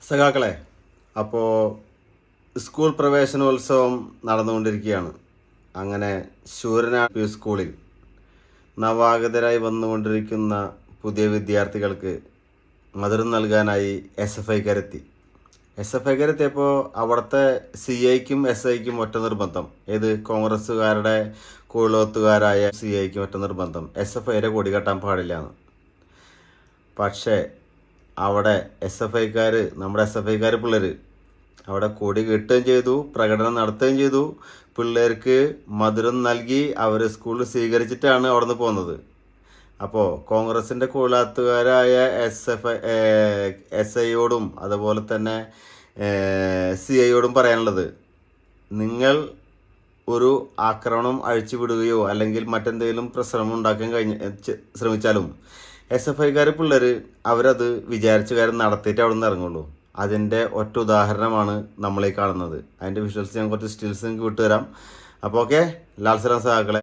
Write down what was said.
സഖാക്കളെ, അപ്പോൾ സ്കൂൾ പ്രവേശനോത്സവം നടന്നുകൊണ്ടിരിക്കുകയാണ്. അങ്ങനെ ശൂരനാട് സ്കൂളിൽ നവാഗതരായി വന്നുകൊണ്ടിരിക്കുന്ന പുതിയ വിദ്യാർത്ഥികൾക്ക് മധുരം നൽകാനായി SFIക്കാരെത്തി. SFIക്കാരെത്തിയപ്പോൾ അവിടുത്തെ CIക്കും SIക്കും ഒറ്റ നിർബന്ധം. ഏത് കോൺഗ്രസ്സുകാരുടെ കൂളോത്തുകാരായ CIക്കും ഒറ്റ നിർബന്ധം, SFIയുടെ കൊടി കെട്ടാൻ പാടില്ലാന്ന്. പക്ഷേ അവിടെ നമ്മുടെ SFIക്കാർ പിള്ളേർ അവിടെ കൊടി കെട്ടുകയും ചെയ്തു, പ്രകടനം നടത്തുകയും ചെയ്തു. പിള്ളേർക്ക് മധുരം നൽകി അവർ സ്കൂളിൽ സ്വീകരിച്ചിട്ടാണ് അവിടെ നിന്ന് പോകുന്നത്. അപ്പോൾ കോൺഗ്രസിൻ്റെ കൂളാത്തുകാരായ SIയോടും അതുപോലെ തന്നെ CIയോടും പറയാനുള്ളത്, നിങ്ങൾ ഒരു ആക്രമണം അഴിച്ചുവിടുകയോ അല്ലെങ്കിൽ മറ്റെന്തെങ്കിലും പ്രശ്നം ഉണ്ടാക്കാൻ ശ്രമിച്ചാലും SFIക്കാർ പിള്ളേർ അവരത് വിചാരിച്ച കാര്യം നടത്തിയിട്ട് അവിടെ നിന്ന് ഇറങ്ങുള്ളൂ. അതിൻ്റെ ഒറ്റ ഉദാഹരണമാണ് നമ്മളീ കാണുന്നത്. അതിൻ്റെ വിഷ്വൽസ് ഞാൻ കുറച്ച് സ്റ്റിൽസ് നിങ്ങൾക്ക് വിട്ടുതരാം. അപ്പോൾ ഓക്കെ, ലാൽ സലാം സഹാക്കളെ.